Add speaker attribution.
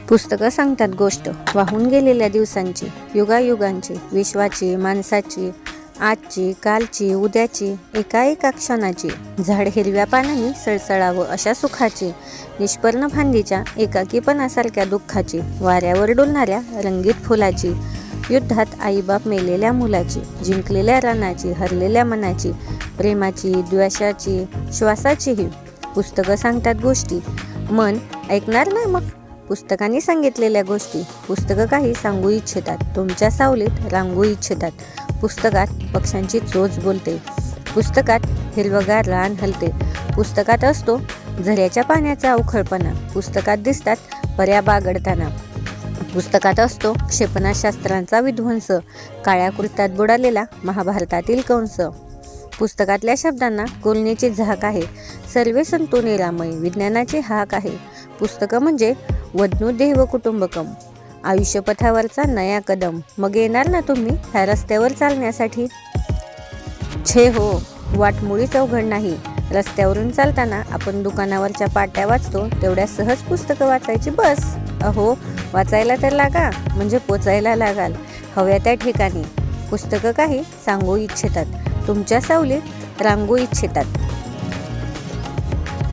Speaker 1: पुस्तकं सांगतात गोष्ट वाहून गेलेल्या दिवसांची, युगायुगांची, विश्वाची, माणसाची, आजची, कालची, उद्याची, एका क्षणाची. झाड हिरव्या पानांनी सळसळावं अशा सुखाची, निष्पर्ण फांदीच्या एकाकीपणासारख्या दुःखाची, वाऱ्यावर डोलणाऱ्या रंगीत फुलाची, युद्धात आईबाप मेलेल्या मुलाची, जिंकलेल्या रानाची, हरलेल्या मनाची, प्रेमाची, द्वेषाची, श्वासाचीही. पुस्तकं सांगतात गोष्टी, मन ऐकणार नाही मग. पुस्तकांनी सांगितलेल्या गोष्टी पुस्तकं काही सांगू इच्छितात, तुमच्या सावलीत रांगू इच्छितात. पुस्तकात पक्ष्यांची चोच बोलते, पुस्तकात हिरवगार रान हलते, पुस्तकात असतो झऱ्याच्या पाण्याचा अवखळपणा, पुस्तकात दिसतात पऱ्या बागडताना, पुस्तकात असतो क्षेपणास्त्रांचा विध्वंस, काळ्या कुर्त्यात बुडालेला महाभारतातील कंस. पुस्तकातल्या शब्दांना कोलनेची झाक आहे, सर्वे संतो निरामय विज्ञानाची हाक आहे. पुस्तकं म्हणजे वदनु देव कुटुंबकम, आयुष्यपथावरचा नया कदम. मग येणार ना तुम्ही ह्या रस्त्यावर चालण्यासाठी? छे हो, वाट मुळीच अवघड नाही. रस्त्यावरून चालताना आपण दुकानावरच्या पाट्या वाचतो तेवढ्या सहज पुस्तकं वाचायची बस. अहो, वाचायला तर लागा म्हणजे पोचायला लागाल हव्या त्या ठिकाणी. पुस्तकं काही सांगू इच्छितात, तुमच्या सावलीत रांगू इच्छितात.